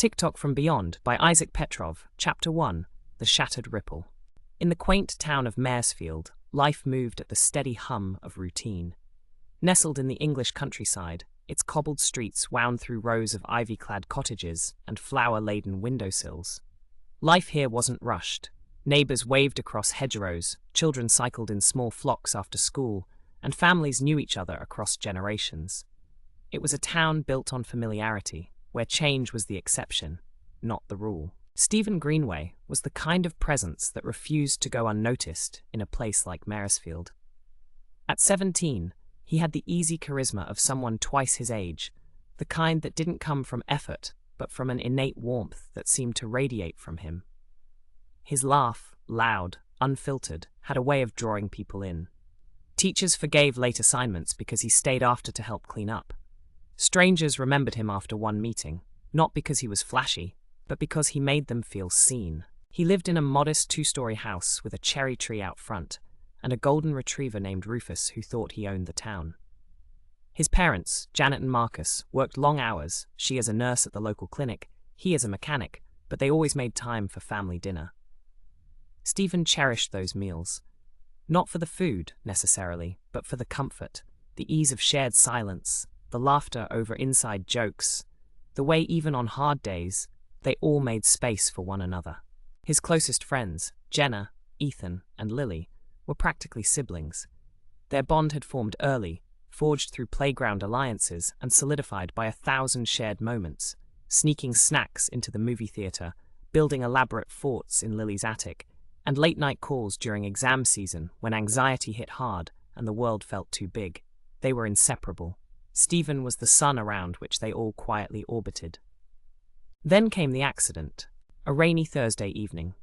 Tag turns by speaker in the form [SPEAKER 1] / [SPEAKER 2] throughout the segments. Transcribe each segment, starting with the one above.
[SPEAKER 1] TikTok from Beyond by Isaac Petrov, Chapter 1, The Shattered Ripple. In the quaint town of Maresfield, life moved at the steady hum of routine. Nestled in the English countryside, its cobbled streets wound through rows of ivy-clad cottages and flower-laden windowsills. Life here wasn't rushed. Neighbours waved across hedgerows, children cycled in small flocks after school, and families knew each other across generations. It was a town built on familiarity, where change was the exception, not the rule. Stephen Greenway was the kind of presence that refused to go unnoticed in a place like Maresfield. At 17, he had the easy charisma of someone twice his age, the kind that didn't come from effort, but from an innate warmth that seemed to radiate from him. His laugh, loud, unfiltered, had a way of drawing people in. Teachers forgave late assignments because he stayed after to help clean up. Strangers remembered him after one meeting, not because he was flashy, but because he made them feel seen. He lived in a modest 2-story house with a cherry tree out front, and a golden retriever named Rufus who thought he owned the town. His parents, Janet and Marcus, worked long hours, she as a nurse at the local clinic, he as a mechanic, but they always made time for family dinner. Stephen cherished those meals. Not for the food, necessarily, but for the comfort, the ease of shared silence, the laughter over inside jokes, the way even on hard days, they all made space for one another. His closest friends, Jenna, Ethan, and Lily, were practically siblings. Their bond had formed early, forged through playground alliances and solidified by 1,000 shared moments, sneaking snacks into the movie theater, building elaborate forts in Lily's attic, and late-night calls during exam season when anxiety hit hard and the world felt too big. They were inseparable. Stephen was the sun around which they all quietly orbited. Then came the accident. A rainy Thursday evening.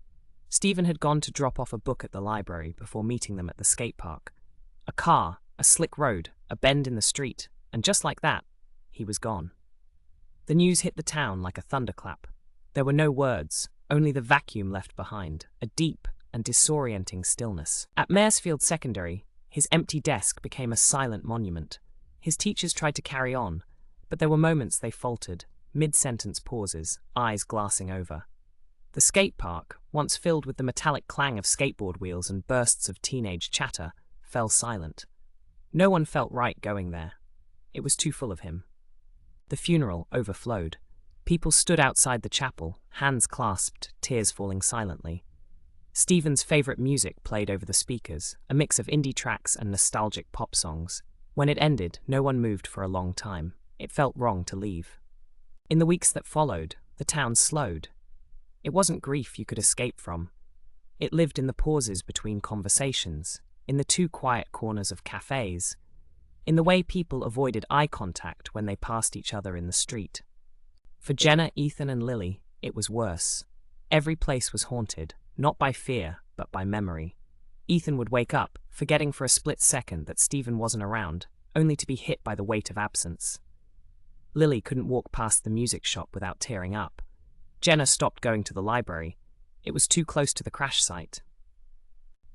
[SPEAKER 1] Stephen had gone to drop off a book at the library before meeting them at the skate park. A car, a slick road, a bend in the street, and just like that, he was gone. The news hit the town like a thunderclap. There were no words, only the vacuum left behind, a deep and disorienting stillness. At Maresfield Secondary, his empty desk became a silent monument. His teachers tried to carry on, but there were moments they faltered, mid-sentence pauses, eyes glassing over. The skate park, once filled with the metallic clang of skateboard wheels and bursts of teenage chatter, fell silent. No one felt right going there. It was too full of him. The funeral overflowed. People stood outside the chapel, hands clasped, tears falling silently. Stephen's favourite music played over the speakers, a mix of indie tracks and nostalgic pop songs. When it ended, no one moved for a long time. It felt wrong to leave. In the weeks that followed, the town slowed. It wasn't grief you could escape from. It lived in the pauses between conversations, in the too quiet corners of cafes, in the way people avoided eye contact when they passed each other in the street. For Jenna, Ethan, and Lily, it was worse. Every place was haunted, not by fear, but by memory. Ethan would wake up, forgetting for a split second that Stephen wasn't around, only to be hit by the weight of absence. Lily couldn't walk past the music shop without tearing up. Jenna stopped going to the library. It was too close to the crash site.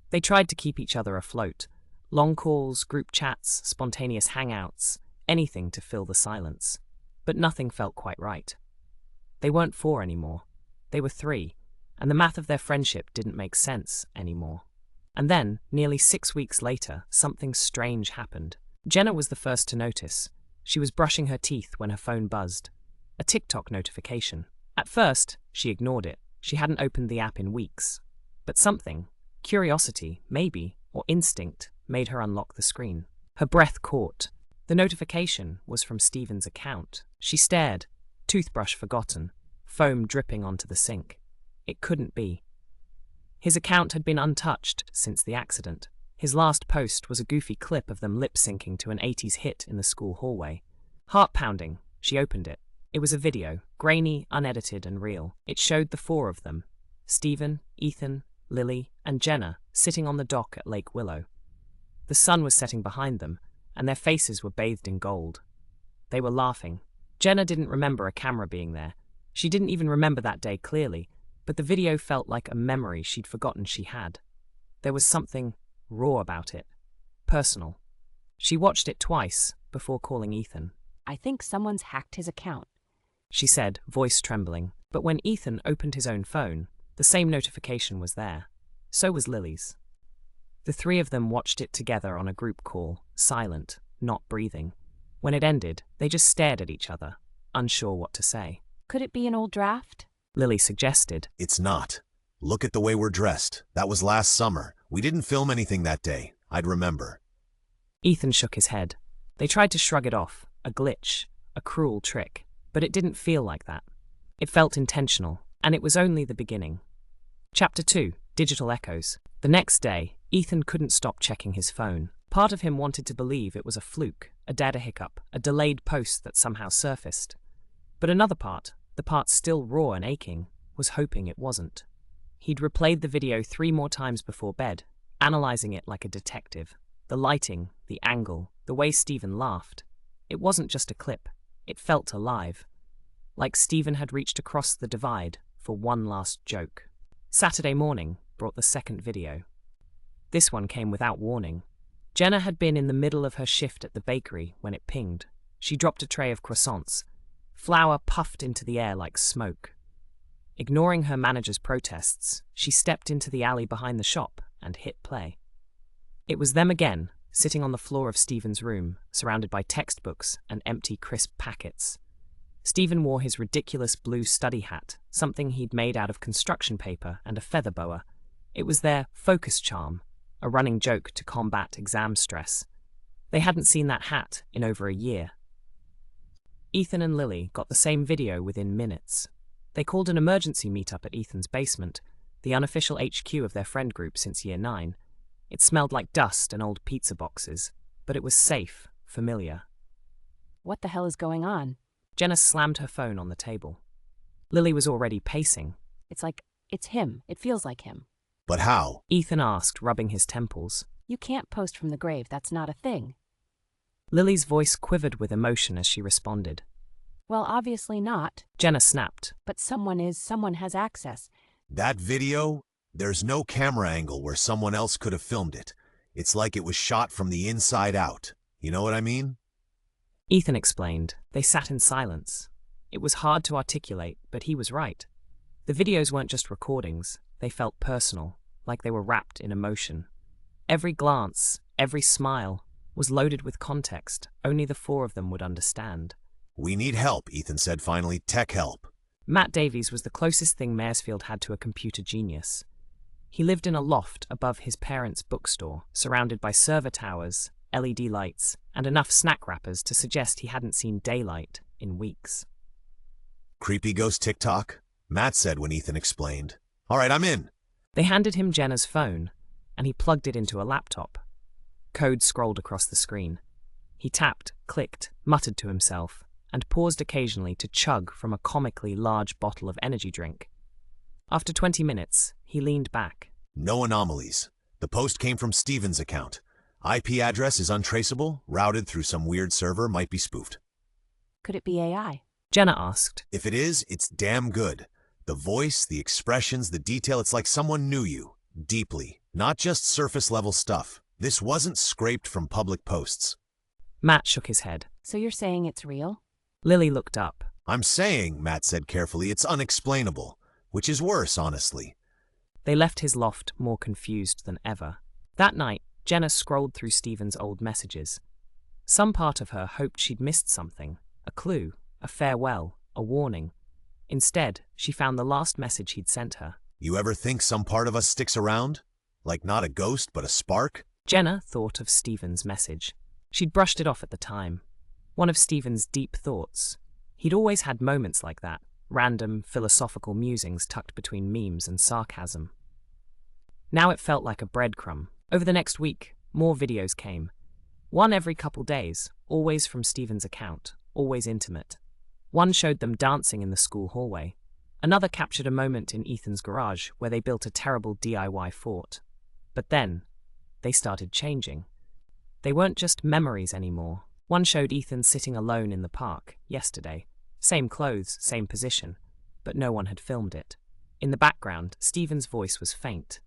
[SPEAKER 1] They tried to keep each other afloat. Long calls, group chats, spontaneous hangouts, anything to fill the silence. But nothing felt quite right. They weren't 4 anymore. They were 3, and the math of their friendship didn't make sense anymore. And then, nearly 6 weeks later, something strange happened. Jenna was the first to notice. She was brushing her teeth when her phone buzzed. A TikTok notification. At first, she ignored it. She hadn't opened the app in weeks. But something, curiosity, maybe, or instinct, made her unlock the screen. Her breath caught. The notification was from Stephen's account. She stared, toothbrush forgotten, foam dripping onto the sink. It couldn't be. His account had been untouched since the accident. His last post was a goofy clip of them lip-syncing to an 80s hit in the school hallway. Heart-pounding, she opened it. It was a video, grainy, unedited, and real. It showed the 4 of them, Stephen, Ethan, Lily, and Jenna, sitting on the dock at Lake Willow. The sun was setting behind them, and their faces were bathed in gold. They were laughing. Jenna didn't remember a camera being there. She didn't even remember that day clearly, but the video felt like a memory she'd forgotten she had. There was something raw about it, personal. She watched it twice before calling Ethan.
[SPEAKER 2] I think someone's hacked his account.
[SPEAKER 1] she said, voice trembling. But when Ethan opened his own phone, the same notification was there. So was Lily's. The three of them watched it together on a group call, silent, not breathing. When it ended, they just stared at each other, unsure what to say.
[SPEAKER 2] Could it be an old draft?
[SPEAKER 1] Lily suggested.
[SPEAKER 3] It's not. Look at the way we're dressed. That was last summer. We didn't film anything that day. I'd remember.
[SPEAKER 1] Ethan shook his head. They tried to shrug it off, a glitch, a cruel trick, but it didn't feel like that. It felt intentional, and it was only the beginning. Chapter 2, Digital Echoes. The next day, Ethan couldn't stop checking his phone. Part of him wanted to believe it was a fluke, a data hiccup, a delayed post that somehow surfaced. But another part, the part still raw and aching, was hoping it wasn't. He'd replayed the video 3 more times before bed, analyzing it like a detective. The lighting, the angle, the way Stephen laughed. It wasn't just a clip. It felt alive. Like Stephen had reached across the divide for one last joke. Saturday morning brought the second video. This one came without warning. Jenna had been in the middle of her shift at the bakery when it pinged. She dropped a tray of croissants. Flour puffed into the air like smoke. Ignoring her manager's protests, she stepped into the alley behind the shop and hit play. It was them again, sitting on the floor of Stephen's room, surrounded by textbooks and empty crisp packets. Stephen wore his ridiculous blue study hat, something he'd made out of construction paper and a feather boa. It was their focus charm, a running joke to combat exam stress. They hadn't seen that hat in over a year. Ethan and Lily got the same video within minutes. They called an emergency meetup at Ethan's basement, the unofficial HQ of their friend group since year 9. It smelled like dust and old pizza boxes, but it was safe, familiar.
[SPEAKER 2] What the hell is going on?
[SPEAKER 1] Jenna slammed her phone on the table. Lily was already pacing.
[SPEAKER 2] It's him. It feels like him.
[SPEAKER 3] But how?
[SPEAKER 1] Ethan asked, rubbing his temples.
[SPEAKER 2] You can't post from the grave. That's not a thing.
[SPEAKER 1] Lily's voice quivered with emotion as she responded.
[SPEAKER 2] Well, obviously not.
[SPEAKER 1] Jenna snapped.
[SPEAKER 2] But someone has access.
[SPEAKER 3] That video? There's no camera angle where someone else could have filmed it. It's like it was shot from the inside out. You know what I mean?
[SPEAKER 1] Ethan explained. They sat in silence. It was hard to articulate, but he was right. The videos weren't just recordings. They felt personal, like they were wrapped in emotion. Every glance, every smile, was loaded with context only the 4 of them would understand.
[SPEAKER 3] We need help, Ethan said finally. Tech help.
[SPEAKER 1] Matt Davies was the closest thing Maresfield had to a computer genius. He lived in a loft above his parents' bookstore, surrounded by server towers, LED lights, and enough snack wrappers to suggest he hadn't seen daylight in weeks.
[SPEAKER 3] Creepy ghost TikTok? Matt said when Ethan explained. All right, I'm in.
[SPEAKER 1] They handed him Jenna's phone, and he plugged it into a laptop. Code scrolled across the screen. He tapped, clicked, muttered to himself, and paused occasionally to chug from a comically large bottle of energy drink. After 20 minutes, he leaned back.
[SPEAKER 3] No anomalies. The post came from Stephen's account. IP address is untraceable, routed through some weird server, might be spoofed.
[SPEAKER 2] Could it be AI?
[SPEAKER 1] Jenna asked.
[SPEAKER 3] If it is, it's damn good. The voice, the expressions, the detail, it's like someone knew you, deeply. Not just surface-level stuff. This wasn't scraped from public posts.
[SPEAKER 1] Matt shook his head.
[SPEAKER 2] So you're saying it's real?
[SPEAKER 1] Lily looked up.
[SPEAKER 3] I'm saying, Matt said carefully, it's unexplainable. Which is worse, honestly.
[SPEAKER 1] They left his loft more confused than ever. That night, Jenna scrolled through Stephen's old messages. Some part of her hoped she'd missed something, a clue, a farewell, a warning. Instead, she found the last message he'd sent her.
[SPEAKER 3] You ever think some part of us sticks around? Like not a ghost, but a spark?
[SPEAKER 1] Jenna thought of Stephen's message. She'd brushed it off at the time. One of Stephen's deep thoughts. He'd always had moments like that, random, philosophical musings tucked between memes and sarcasm. Now it felt like a breadcrumb. Over the next week, more videos came. One every couple days, always from Stephen's account, always intimate. One showed them dancing in the school hallway. Another captured a moment in Ethan's garage where they built a terrible DIY fort. But then, they started changing. They weren't just memories anymore. One showed Ethan sitting alone in the park, yesterday. Same clothes, same position, but no one had filmed it. In the background, Stephen's voice was faint.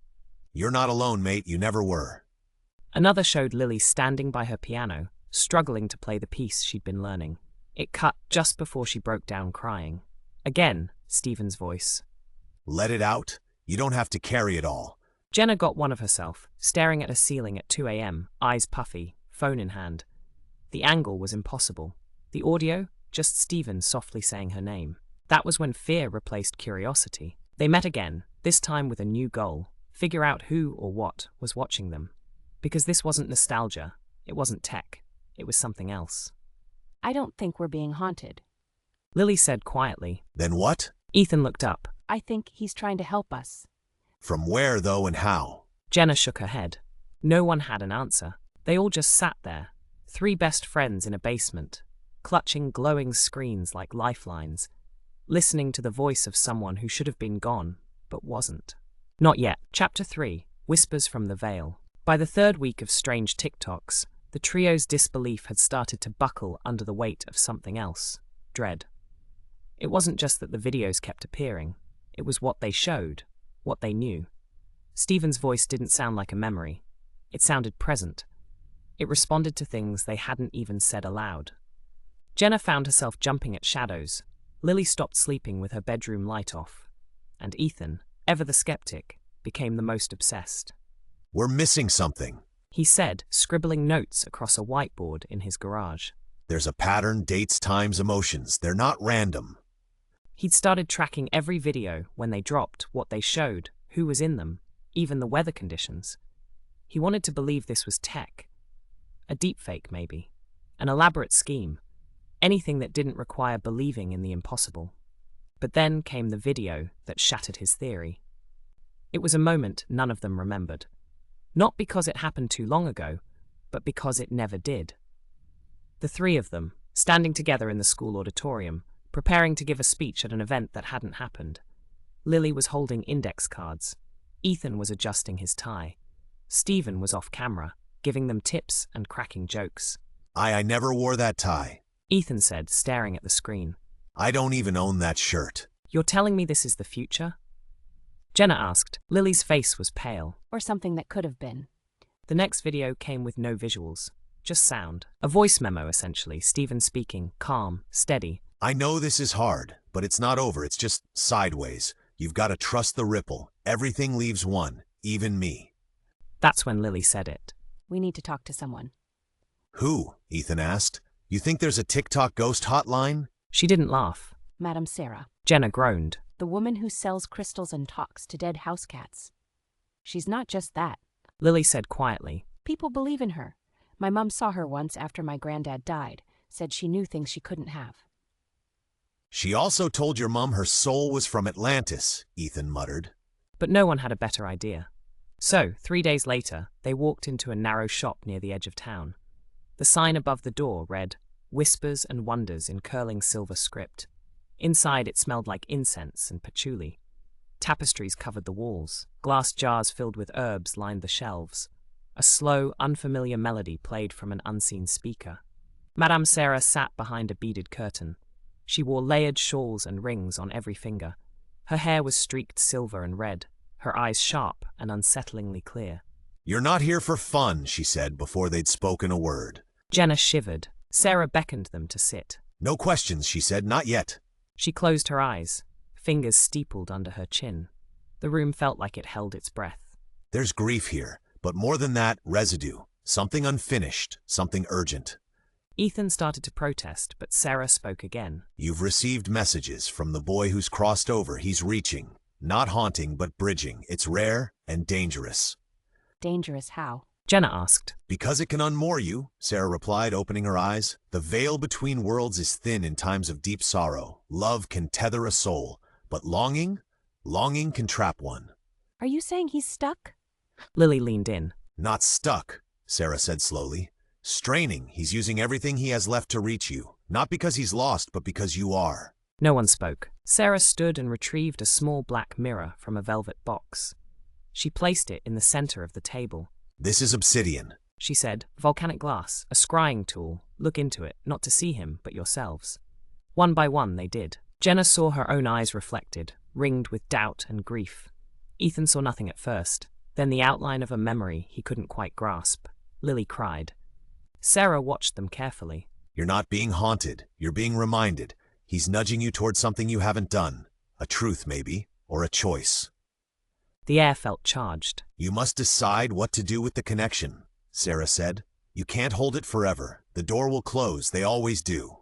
[SPEAKER 3] You're not alone, mate, you never were.
[SPEAKER 1] Another showed Lily standing by her piano, struggling to play the piece she'd been learning. It cut just before she broke down crying. Again, Stephen's voice.
[SPEAKER 3] Let it out. You don't have to carry it all.
[SPEAKER 1] Jenna got one of herself, staring at a ceiling at 2 a.m., eyes puffy, phone in hand. The angle was impossible. The audio, just Stephen softly saying her name. That was when fear replaced curiosity. They met again, this time with a new goal: figure out who or what was watching them. Because this wasn't nostalgia, it wasn't tech, it was something else.
[SPEAKER 2] I don't think we're being haunted.
[SPEAKER 1] Lily said quietly.
[SPEAKER 3] Then what?
[SPEAKER 1] Ethan looked up.
[SPEAKER 2] I think he's trying to help us.
[SPEAKER 3] From where, though, and how?
[SPEAKER 1] Jenna shook her head. No one had an answer. They all just sat there, 3 best friends in a basement, clutching glowing screens like lifelines, listening to the voice of someone who should have been gone, but wasn't. Not yet. Chapter 3, Whispers from the Veil. By the 3rd week of strange TikToks, the trio's disbelief had started to buckle under the weight of something else: dread. It wasn't just that the videos kept appearing, it was what they showed, what they knew. Stephen's voice didn't sound like a memory. It sounded present. It responded to things they hadn't even said aloud. Jenna found herself jumping at shadows. Lily stopped sleeping with her bedroom light off. And Ethan, ever the skeptic, became the most obsessed.
[SPEAKER 3] We're missing something,
[SPEAKER 1] He said, scribbling notes across a whiteboard in his garage.
[SPEAKER 3] There's a pattern, dates, times, emotions. They're not random.
[SPEAKER 1] He'd started tracking every video when they dropped, what they showed, who was in them, even the weather conditions. He wanted to believe this was tech. A deepfake, maybe. An elaborate scheme. Anything that didn't require believing in the impossible. But then came the video that shattered his theory. It was a moment none of them remembered. Not because it happened too long ago, but because it never did. The 3 of them, standing together in the school auditorium, preparing to give a speech at an event that hadn't happened. Lily was holding index cards. Ethan was adjusting his tie. Stephen was off camera, giving them tips and cracking jokes.
[SPEAKER 3] I never wore that tie.
[SPEAKER 1] Ethan said, staring at the screen.
[SPEAKER 3] I don't even own that shirt.
[SPEAKER 1] You're telling me this is the future? Jenna asked. Lily's face was pale.
[SPEAKER 2] Or something that could have been.
[SPEAKER 1] The next video came with no visuals, just sound. A voice memo, essentially, Stephen speaking, calm, steady.
[SPEAKER 3] I know this is hard, but it's not over. It's just sideways. You've got to trust the ripple. Everything leaves one, even me.
[SPEAKER 1] That's when Lily said it.
[SPEAKER 2] We need to talk to someone.
[SPEAKER 3] Who? Ethan asked. You think there's a TikTok ghost hotline?
[SPEAKER 1] She didn't laugh.
[SPEAKER 2] Madam Sarah.
[SPEAKER 1] Jenna groaned.
[SPEAKER 2] The woman who sells crystals and talks to dead house cats. She's not just that.
[SPEAKER 1] Lily said quietly.
[SPEAKER 2] People believe in her. My mom saw her once after my granddad died, said she knew things she couldn't have.
[SPEAKER 3] She also told your mom her soul was from Atlantis, Ethan muttered.
[SPEAKER 1] But no one had a better idea. So, 3 days later, they walked into a narrow shop near the edge of town. The sign above the door read, Whispers and Wonders in curling silver script. Inside it smelled like incense and patchouli. Tapestries covered the walls. Glass jars filled with herbs lined the shelves. A slow, unfamiliar melody played from an unseen speaker. Madame Sarah sat behind a beaded curtain. She wore layered shawls and rings on every finger. Her hair was streaked silver and red, her eyes sharp and unsettlingly clear.
[SPEAKER 3] You're not here for fun, she said before they'd spoken a word.
[SPEAKER 1] Jenna shivered. Sarah beckoned them to sit.
[SPEAKER 3] No questions, she said, not yet.
[SPEAKER 1] She closed her eyes, fingers steepled under her chin. The room felt like it held its breath.
[SPEAKER 3] There's grief here, but more than that, residue. Something unfinished, something urgent.
[SPEAKER 1] Ethan started to protest, but Sarah spoke again.
[SPEAKER 3] You've received messages from the boy who's crossed over. He's reaching. Not haunting, but bridging. It's rare and dangerous.
[SPEAKER 2] Dangerous how?
[SPEAKER 1] Jenna asked.
[SPEAKER 3] Because it can unmoor you, Sarah replied, opening her eyes. The veil between worlds is thin in times of deep sorrow. Love can tether a soul, but longing can trap one.
[SPEAKER 2] Are you saying he's stuck?
[SPEAKER 1] Lily leaned in.
[SPEAKER 3] Not stuck, Sarah said slowly. Straining, he's using everything he has left to reach you. Not because he's lost, but because you are.
[SPEAKER 1] No one spoke. Sarah stood and retrieved a small black mirror from a velvet box. She placed it in the center of the table.
[SPEAKER 3] This is obsidian,
[SPEAKER 1] she said. Volcanic glass, a scrying tool. Look into it, not to see him, but yourselves. One by one they did. Jenna saw her own eyes reflected, ringed with doubt and grief. Ethan saw nothing at first, then the outline of a memory he couldn't quite grasp. Lily cried. Sarah watched them carefully.
[SPEAKER 3] You're not being haunted. You're being reminded. He's nudging you towards something you haven't done. A truth, maybe, or a choice.
[SPEAKER 1] The air felt charged.
[SPEAKER 3] You must decide what to do with the connection, Sarah said. You can't hold it forever. The door will close. They always do.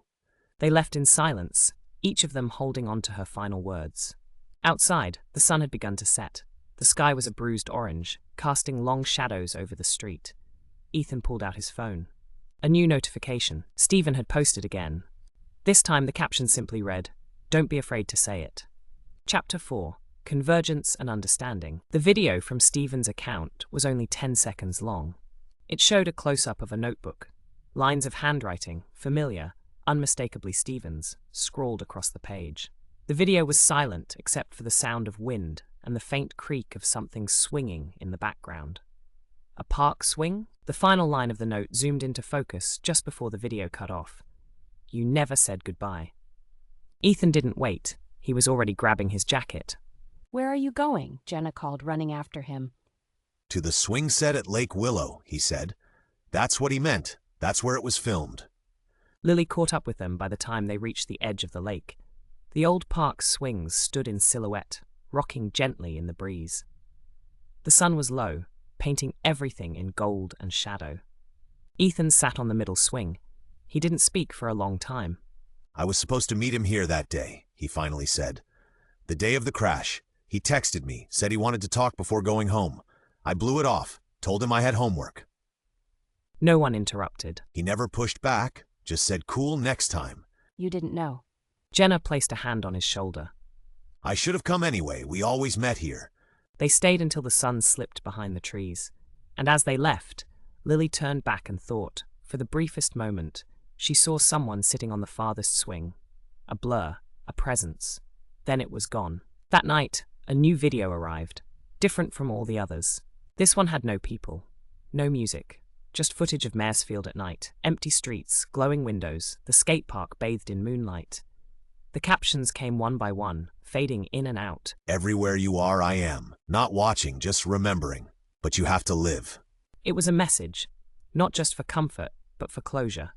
[SPEAKER 1] They left in silence, each of them holding on to her final words. Outside, the sun had begun to set. The sky was a bruised orange, casting long shadows over the street. Ethan pulled out his phone. A new notification. Stephen had posted again. This time the caption simply read, "Don't be afraid to say it." Chapter 4. Convergence and Understanding. The video from Stephen's account was only 10 seconds long. It showed a close-up of a notebook. Lines of handwriting, familiar, unmistakably Stephen's, scrawled across the page. The video was silent except for the sound of wind and the faint creak of something swinging in the background. A park swing? The final line of the note zoomed into focus just before the video cut off. "You never said goodbye." Ethan didn't wait. He was already grabbing his jacket.
[SPEAKER 2] "Where are you going?" Jenna called, running after him.
[SPEAKER 3] To the swing set at Lake Willow, he said. That's what he meant. That's where it was filmed.
[SPEAKER 1] Lily caught up with them by the time they reached the edge of the lake. The old park's swings stood in silhouette, rocking gently in the breeze. The sun was low, painting everything in gold and shadow. Ethan sat on the middle swing. He didn't speak for a long time.
[SPEAKER 3] I was supposed to meet him here that day, he finally said. The day of the crash. He texted me, said he wanted to talk before going home. I blew it off, told him I had homework.
[SPEAKER 1] No one interrupted.
[SPEAKER 3] He never pushed back, just said cool next time.
[SPEAKER 2] "You didn't know."
[SPEAKER 1] Jenna placed a hand on his shoulder.
[SPEAKER 3] I should have come anyway. We always met here.
[SPEAKER 1] They stayed until the sun slipped behind the trees, and as they left, Lily turned back and thought, for the briefest moment, she saw someone sitting on the farthest swing. A blur, a presence. Then it was gone. That night, a new video arrived, different from all the others. This one had no people, no music, just footage of Maresfield at night, empty streets, glowing windows, the skate park bathed in moonlight. The captions came one by one, fading in and out.
[SPEAKER 3] Everywhere you are, I am. Not watching, just remembering. But you have to live.
[SPEAKER 1] It was a message, not just for comfort, but for closure.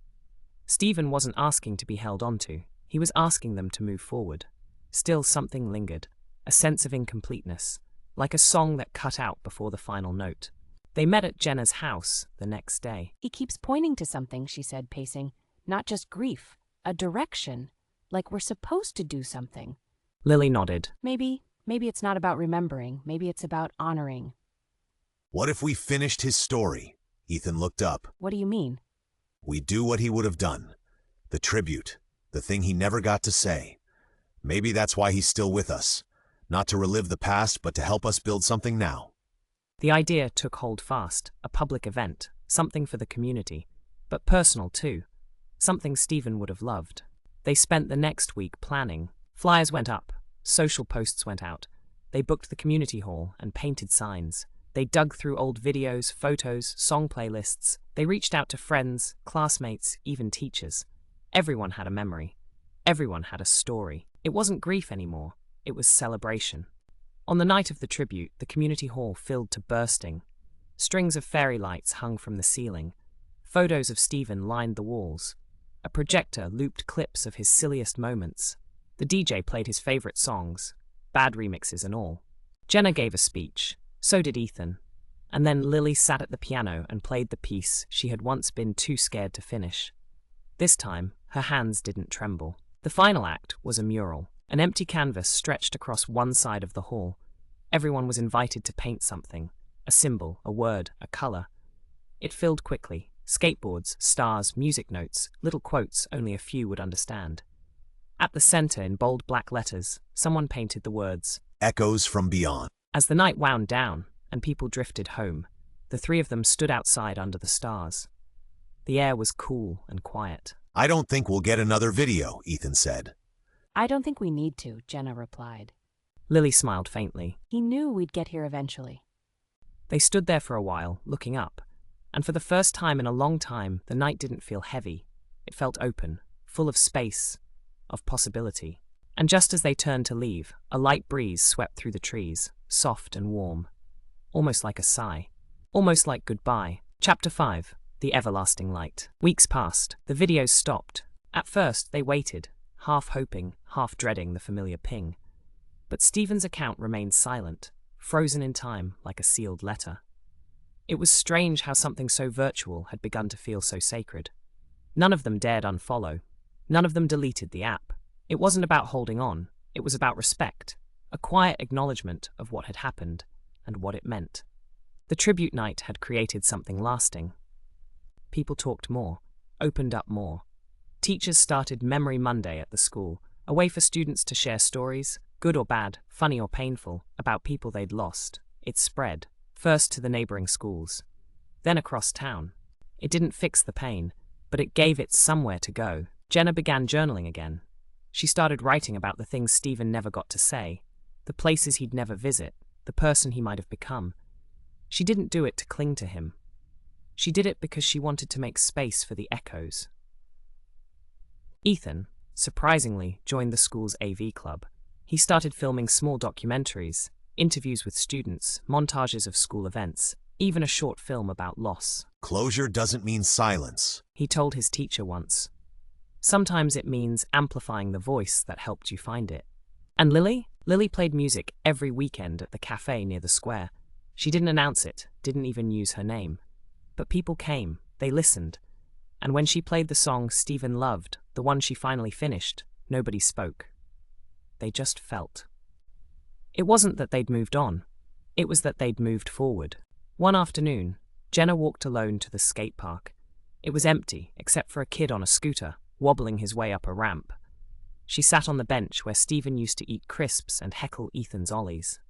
[SPEAKER 1] Stephen wasn't asking to be held onto. He was asking them to move forward. Still something lingered, a sense of incompleteness, like a song that cut out before the final note. They met at Jenna's house the next day.
[SPEAKER 2] "He keeps pointing to something," she said, pacing. "Not just grief, a direction. Like we're supposed to do something."
[SPEAKER 1] Lily nodded.
[SPEAKER 2] Maybe it's not about remembering. Maybe it's about honoring."
[SPEAKER 3] What if we finished his story? Ethan looked up.
[SPEAKER 2] "What do you mean?"
[SPEAKER 3] We do what he would have done. The tribute. The thing he never got to say. Maybe that's why he's still with us. Not to relive the past, but to help us build something now.
[SPEAKER 1] The idea took hold fast, a public event, something for the community, but personal too, something Stephen would have loved. They spent the next week planning. Flyers went up, social posts went out. They booked the community hall and painted signs. They dug through old videos, photos, song playlists. They reached out to friends, classmates, even teachers. Everyone had a memory. Everyone had a story. It wasn't grief anymore. It was celebration. On the night of the tribute, the community hall filled to bursting. Strings of fairy lights hung from the ceiling. Photos of Stephen lined the walls. A projector looped clips of his silliest moments. The DJ played his favorite songs, bad remixes and all. Jenna gave a speech. So did Ethan. And then Lily sat at the piano and played the piece she had once been too scared to finish. This time, her hands didn't tremble. The final act was a mural. An empty canvas stretched across one side of the hall. Everyone was invited to paint something. A symbol, a word, a color. It filled quickly. Skateboards, stars, music notes, little quotes only a few would understand. At the center, in bold black letters, someone painted the words,
[SPEAKER 3] Echoes from Beyond.
[SPEAKER 1] As the night wound down and people drifted home, the three of them stood outside under the stars. The air was cool and quiet.
[SPEAKER 3] I don't think we'll get another video, Ethan said.
[SPEAKER 2] "I don't think we need to," Jenna replied.
[SPEAKER 1] Lily smiled faintly.
[SPEAKER 2] "He knew we'd get here eventually."
[SPEAKER 1] They stood there for a while, looking up, and for the first time in a long time, the night didn't feel heavy. It felt open, full of space, of possibility. And just as they turned to leave, a light breeze swept through the trees, soft and warm, almost like a sigh, almost like goodbye. Chapter 5. the everlasting light. Weeks passed. The videos stopped. At first, they waited, half hoping, half dreading the familiar ping. But Stephen's account remained silent, frozen in time like a sealed letter. It was strange how something so virtual had begun to feel so sacred. None of them dared unfollow. None of them deleted the app. It wasn't about holding on. It was about respect, a quiet acknowledgement of what had happened and what it meant. The tribute night had created something lasting. People talked more, opened up more. Teachers started Memory Monday at the school, a way for students to share stories, good or bad, funny or painful, about people they'd lost. It spread, first to the neighboring schools, then across town. It didn't fix the pain, but it gave it somewhere to go. Jenna began journaling again. She started writing about the things Stephen never got to say, the places he'd never visit, the person he might have become. She didn't do it to cling to him. She did it because she wanted to make space for the echoes. Ethan, surprisingly, joined the school's AV club. He started filming small documentaries, interviews with students, montages of school events, even a short film about loss.
[SPEAKER 3] Closure doesn't mean silence,
[SPEAKER 1] He told his teacher once. Sometimes it means amplifying the voice that helped you find it. And Lily? Lily played music every weekend at the cafe near the square. She didn't announce it, didn't even use her name. But people came, they listened. And when she played the song Stephen loved, the one she finally finished, nobody spoke. They just felt. It wasn't that they'd moved on. It was that they'd moved forward. One afternoon, Jenna walked alone to the skate park. It was empty, except for a kid on a scooter, wobbling his way up a ramp. She sat on the bench where Stephen used to eat crisps and heckle Ethan's ollies.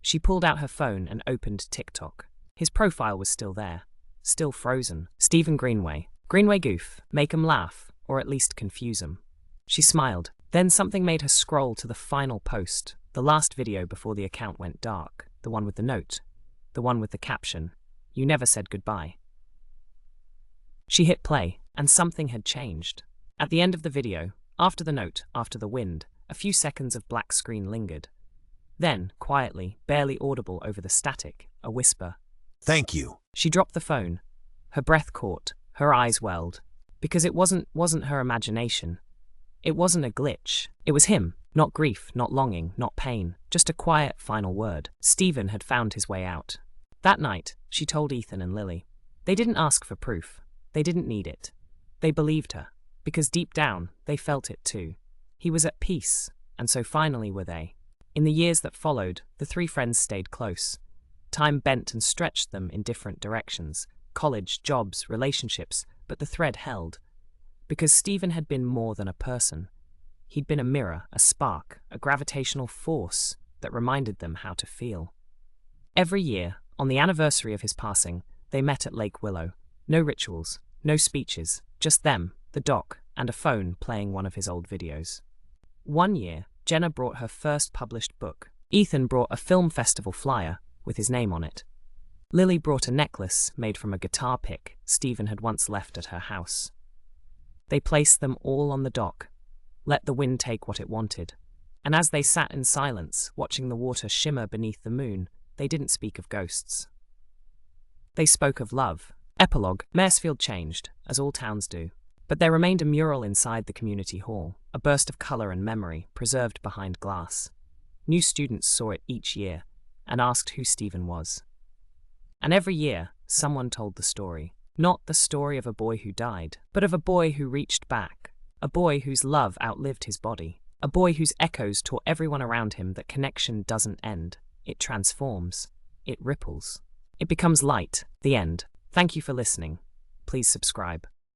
[SPEAKER 1] She pulled out her phone and opened TikTok. His profile was still there, still frozen. Stephen Greenway. Greenway goof, make 'em laugh, or at least confuse 'em. She smiled. Then something made her scroll to the final post, the last video before the account went dark, the one with the note, the one with the caption, "You never said goodbye." She hit play, and something had changed. At the end of the video, after the note, after the wind, a few seconds of black screen lingered. Then, quietly, barely audible over the static, a whisper.
[SPEAKER 3] "Thank you."
[SPEAKER 1] She dropped the phone. Her breath caught, her eyes welled. Because it wasn't her imagination. It wasn't a glitch. It was him. Not grief, not longing, not pain. Just a quiet final word. Stephen had found his way out. That night, she told Ethan and Lily. They didn't ask for proof. They didn't need it. They believed her. Because deep down, they felt it too. He was at peace, and so finally were they. In the years that followed, the three friends stayed close. Time bent and stretched them in different directions. College, jobs, relationships, but the thread held. Because Stephen had been more than a person. He'd been a mirror, a spark, a gravitational force that reminded them how to feel. Every year, on the anniversary of his passing, they met at Lake Willow. No rituals, no speeches, just them, the doc, and a phone playing one of his old videos. One year, Jenna brought her first published book. Ethan brought a film festival flyer with his name on it. Lily brought a necklace made from a guitar pick Stephen had once left at her house. They placed them all on the dock, let the wind take what it wanted, and as they sat in silence, watching the water shimmer beneath the moon, they didn't speak of ghosts. They spoke of love. Epilogue. Maresfield changed, as all towns do. But there remained a mural inside the community hall, a burst of colour and memory, preserved behind glass. New students saw it each year, and asked who Stephen was. And every year, someone told the story. Not the story of a boy who died, but of a boy who reached back. A boy whose love outlived his body. A boy whose echoes taught everyone around him that connection doesn't end. It transforms. It ripples. It becomes light. The end. Thank you for listening. Please subscribe.